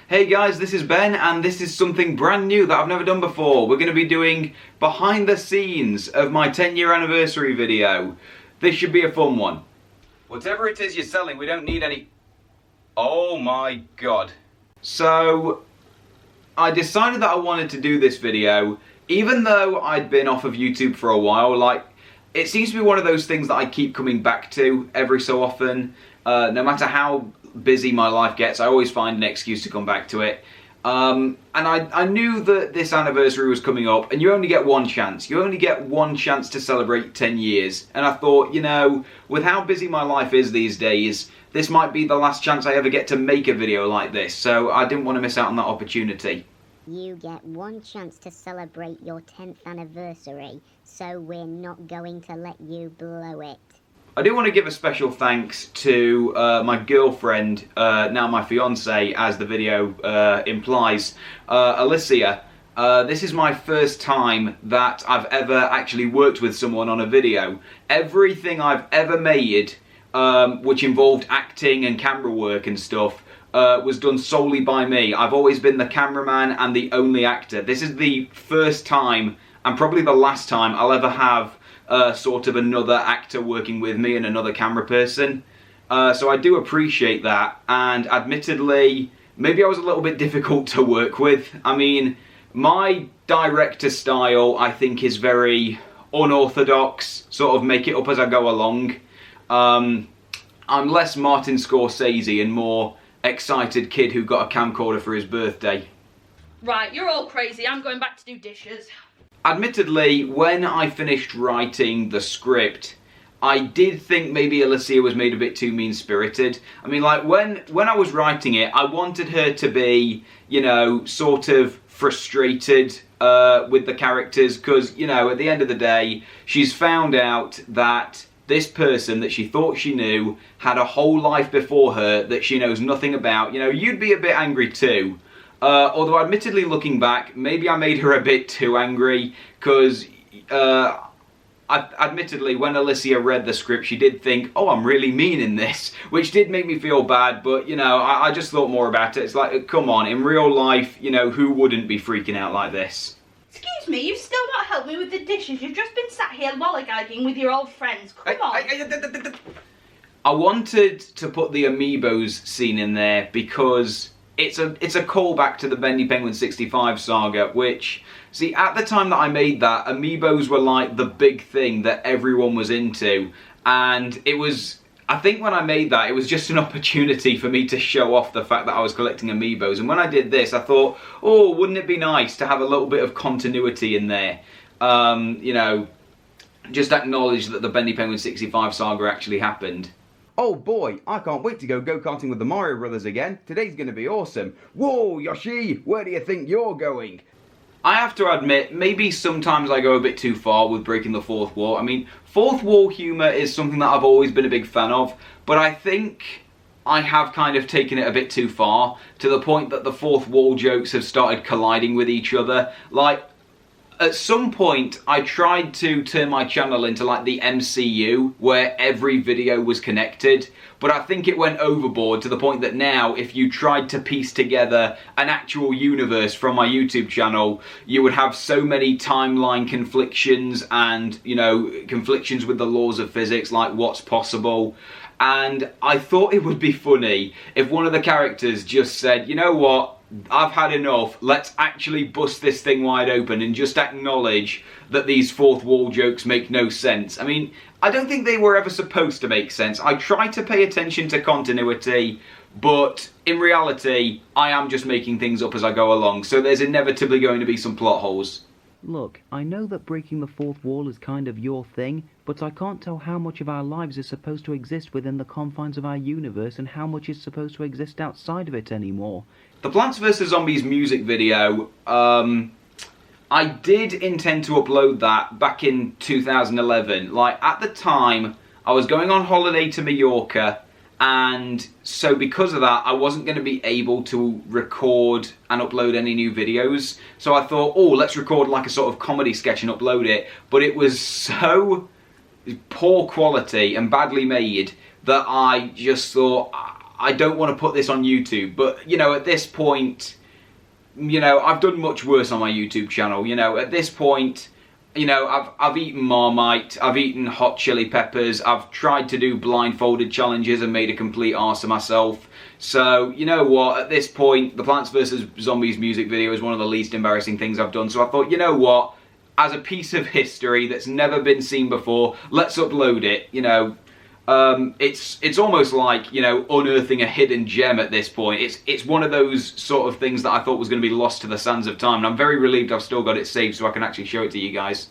Hey guys, this is Ben and this is something brand new that I've never done before. We're going to be doing behind the scenes of my 10-year anniversary video. This should be a fun one. Whatever it is you're selling, we don't need any... Oh my god. So, I decided that I wanted to do this video, even though I'd been off of YouTube for a while. Like, it seems to be one of those things that I keep coming back to every so often. No matter how busy my life gets, I always find an excuse to come back to it. And I knew that this anniversary was coming up, and you only get one chance. You only get one chance to celebrate 10 years. And I thought, you know, with how busy my life is these days, this might be the last chance I ever get to make a video like this. So I didn't want to miss out on that opportunity. You get one chance to celebrate your 10th anniversary, so we're not going to let you blow it. I do want to give a special thanks to my girlfriend, now my fiance, as the video implies, Alicia. This is my first time that I've ever actually worked with someone on a video. Everything I've ever made, which involved acting and camera work and stuff, was done solely by me. I've always been the cameraman and the only actor. This is the first time, and probably the last time, I'll ever have sort of another actor working with me and another camera person. So I do appreciate that, and admittedly, maybe I was a little bit difficult to work with. I mean, my director style, I think, is very unorthodox, sort of make it up as I go along. I'm less Martin Scorsese and more excited kid who got a camcorder for his birthday. Right, you're all crazy. I'm going back to do dishes. Admittedly, when I finished writing the script, I did think maybe Alicia was made a bit too mean-spirited. I mean, like, when I was writing it, I wanted her to be, you know, sort of frustrated with the characters, because, you know, at the end of the day, she's found out that this person that she thought she knew had a whole life before her that she knows nothing about. You know, you'd be a bit angry too. Although admittedly, looking back, maybe I made her a bit too angry, because admittedly, when Alicia read the script, she did think, oh, I'm really mean in this, which did make me feel bad, but, you know, I just thought more about it. It's like, come on, in real life, you know, who wouldn't be freaking out like this? Excuse me, you've still not helped me with the dishes. You've just been sat here lollygagging with your old friends. Come on. I wanted to put the Amiibos scene in there because it's a callback to the Bendy Penguin 65 saga, which, see, at the time that I made that, Amiibos were like the big thing that everyone was into, and it was, I think when I made that, it was just an opportunity for me to show off the fact that I was collecting Amiibos. And when I did this, I thought, oh, wouldn't it be nice to have a little bit of continuity in there? You know, just acknowledge that the Bendy Penguin 65 saga actually happened. Oh boy, I can't wait to go go-karting with the Mario Brothers again. Today's gonna be awesome. Whoa, Yoshi, where do you think you're going? I have to admit, maybe sometimes I go a bit too far with breaking the fourth wall. I mean, fourth wall humour is something that I've always been a big fan of, but I think I have kind of taken it a bit too far, to the point that the fourth wall jokes have started colliding with each other. Like, at some point, I tried to turn my channel into like the MCU, where every video was connected, but I think it went overboard to the point that now, if you tried to piece together an actual universe from my YouTube channel, you would have so many timeline conflictions and, you know, conflictions with the laws of physics, like what's possible. And I thought it would be funny if one of the characters just said, you know what, I've had enough, let's actually bust this thing wide open and just acknowledge that these fourth wall jokes make no sense. I mean, I don't think they were ever supposed to make sense. I try to pay attention to continuity, but in reality, I am just making things up as I go along, so there's inevitably going to be some plot holes. Look, I know that breaking the fourth wall is kind of your thing, but I can't tell how much of our lives is supposed to exist within the confines of our universe and how much is supposed to exist outside of it anymore. The Plants vs Zombies music video, I did intend to upload that back in 2011. Like, at the time, I was going on holiday to Mallorca, and so because of that, I wasn't going to be able to record and upload any new videos. So I thought, oh, let's record like a sort of comedy sketch and upload it. But it was so poor quality and badly made that I just thought, I don't want to put this on YouTube, but, you know, at this point, you know, I've done much worse on my YouTube channel. You know, at this point, you know, I've eaten Marmite, I've eaten hot chili peppers, I've tried to do blindfolded challenges and made a complete arse of myself. So, you know what, at this point, the Plants vs. Zombies music video is one of the least embarrassing things I've done. So I thought, you know what, as a piece of history that's never been seen before, let's upload it, you know. It's almost like, you know, unearthing a hidden gem at this point. It's one of those sort of things that I thought was going to be lost to the sands of time, and I'm very relieved I've still got it saved so I can actually show it to you guys.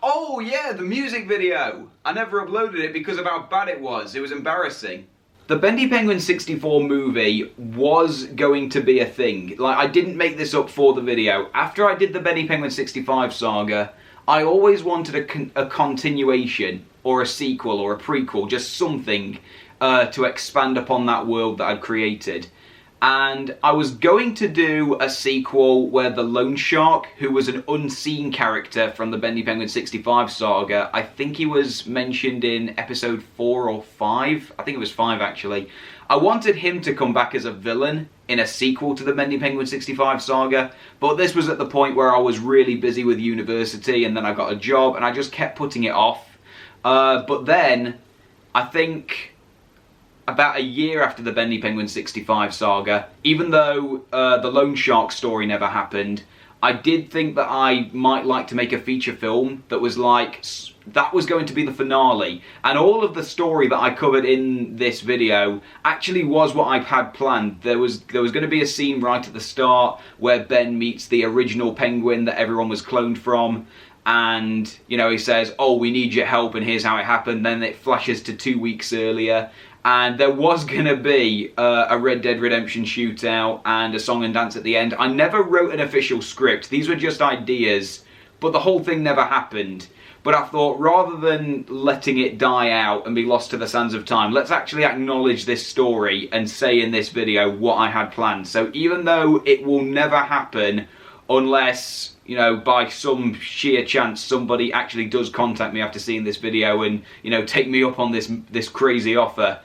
Oh yeah, the music video! I never uploaded it because of how bad it was. It was embarrassing. The Bendy Penguin 64 movie was going to be a thing. Like, I didn't make this up for the video. After I did the Bendy Penguin 65 saga, I always wanted a continuation, or a sequel, or a prequel, just something to expand upon that world that I'd created. And I was going to do a sequel where the Loan Shark, who was an unseen character from the Bendy Penguin 65 saga, I think he was mentioned in episode 4 or 5, I think it was 5 actually. I wanted him to come back as a villain in a sequel to the Bendy Penguin 65 saga, but this was at the point where I was really busy with university, and then I got a job, and I just kept putting it off. But then, I think about a year after the Bendy Penguin 65 saga, even though the Loan Shark story never happened, I did think that I might like to make a feature film that was like, that was going to be the finale. And all of the story that I covered in this video actually was what I had planned. There was going to be a scene right at the start where Ben meets the original penguin that everyone was cloned from. And, you know, he says, oh, we need your help, and here's how it happened. Then it flashes to 2 weeks earlier. And there was going to be a Red Dead Redemption shootout and a song and dance at the end. I never wrote an official script. These were just ideas, but the whole thing never happened. But I thought, rather than letting it die out and be lost to the sands of time, let's actually acknowledge this story and say in this video what I had planned. So even though it will never happen unless, you know, by some sheer chance somebody actually does contact me after seeing this video and, you know, take me up on this crazy offer,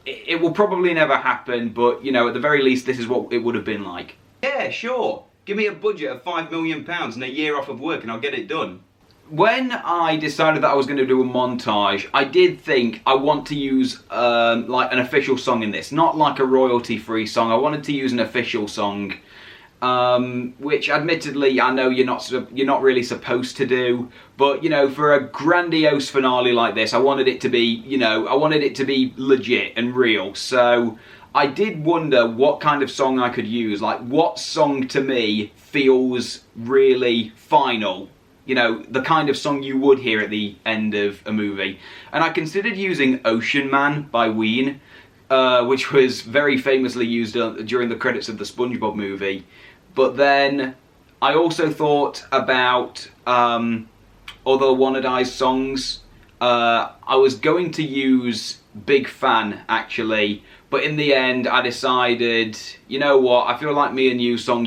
it will probably never happen, but, you know, at the very least this is what it would have been like. Yeah, sure. Give me a budget of £5 million and a year off of work and I'll get it done. When I decided that I was going to do a montage, I did think I want to use like an official song in this, not like a royalty-free song. I wanted to use an official song, which admittedly I know you're not really supposed to do, but, you know, for a grandiose finale like this, I wanted it to be, you know, I wanted it to be legit and real. So I did wonder what kind of song I could use, like what song to me feels really final. You know, the kind of song you would hear at the end of a movie. And I considered using Ocean Man by Ween, which was very famously used during the credits of the SpongeBob movie. But then I also thought about other Wannadies songs. I was going to use Big Fan, actually. But in the end, I decided, you know what, I feel like Me and You song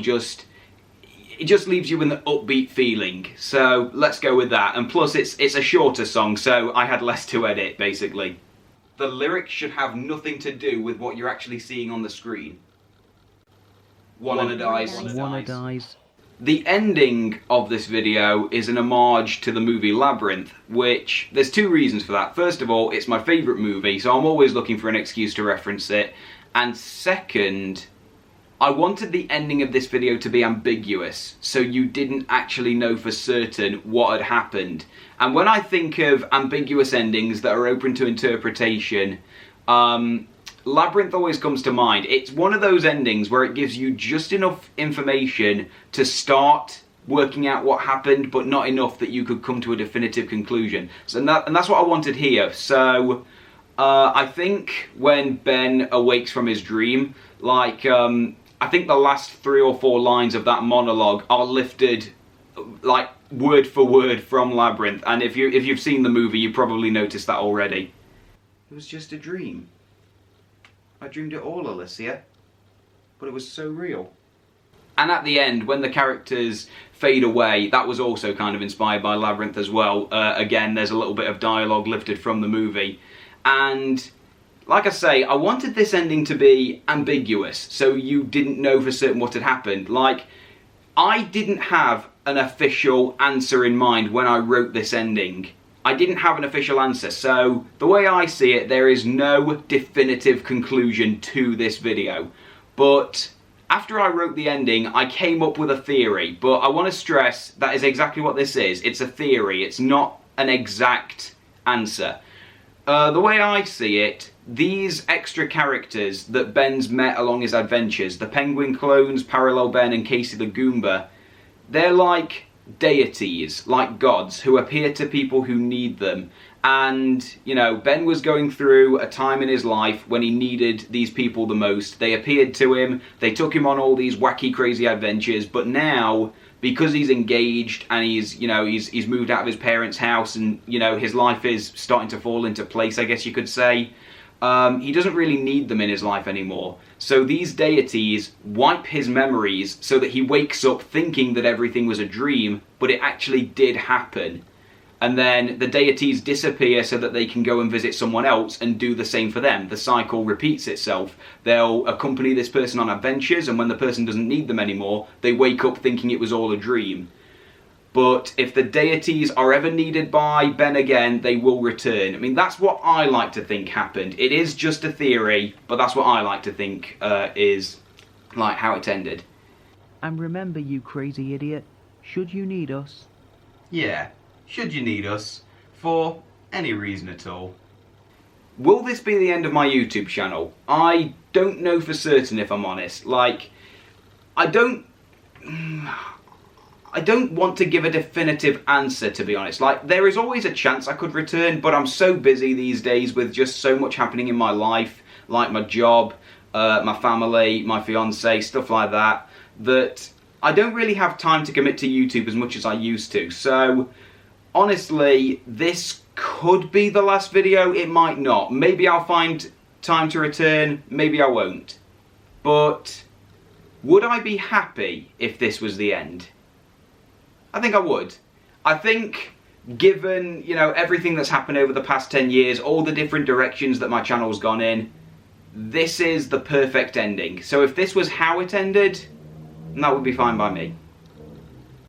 it just leaves you with an upbeat feeling, so let's go with that. And plus it's a shorter song, so I had less to edit, basically. The lyrics should have nothing to do with what you're actually seeing on the screen. Wannadies. The ending of this video is an homage to the movie Labyrinth, which, there's two reasons for that. First of all, it's my favourite movie, so I'm always looking for an excuse to reference it. And second, I wanted the ending of this video to be ambiguous, so you didn't actually know for certain what had happened. And when I think of ambiguous endings that are open to interpretation, Labyrinth always comes to mind. It's one of those endings where it gives you just enough information to start working out what happened, but not enough that you could come to a definitive conclusion. So and that's what I wanted here. So I think when Ben awakes from his dream, like, I think the last 3 or 4 lines of that monologue are lifted, like, word for word from Labyrinth. And if you've seen the movie, you probably noticed that already. It was just a dream. I dreamed it all, Alicia. But it was so real. And at the end, when the characters fade away, that was also kind of inspired by Labyrinth as well. Again, there's a little bit of dialogue lifted from the movie. And like I say, I wanted this ending to be ambiguous, so you didn't know for certain what had happened. Like, I didn't have an official answer in mind when I wrote this ending. I didn't have an official answer, so the way I see it, there is no definitive conclusion to this video. But after I wrote the ending, I came up with a theory, but I want to stress that is exactly what this is. It's a theory, it's not an exact answer. The way I see it, these extra characters that Ben's met along his adventures, the Penguin clones, Parallel Ben and Casey the Goomba, they're like deities, like gods, who appear to people who need them. And, you know, Ben was going through a time in his life when he needed these people the most. They appeared to him, they took him on all these wacky, crazy adventures, but now, because he's engaged and he's, you know, he's moved out of his parents' house and, you know, his life is starting to fall into place, I guess you could say, he doesn't really need them in his life anymore. So these deities wipe his memories so that he wakes up thinking that everything was a dream, but it actually did happen. And then the deities disappear so that they can go and visit someone else and do the same for them. The cycle repeats itself. They'll accompany this person on adventures, and when the person doesn't need them anymore, they wake up thinking it was all a dream. But if the deities are ever needed by Ben again, they will return. I mean, that's what I like to think happened. It is just a theory, but that's what I like to think is like how it ended. And remember, you crazy idiot, should you need us... Yeah, should you need us, for any reason at all. Will this be the end of my YouTube channel? I don't know for certain, if I'm honest. Like, I don't want to give a definitive answer, to be honest. Like, there is always a chance I could return, but I'm so busy these days with just so much happening in my life, like my job, my family, my fiance, stuff like that, that I don't really have time to commit to YouTube as much as I used to. So, honestly, this could be the last video, it might not. Maybe I'll find time to return, maybe I won't. But would I be happy if this was the end? I think I would. I think, given, you know, everything that's happened over the past 10 years, all the different directions that my channel's gone in, this is the perfect ending. So if this was how it ended, that would be fine by me.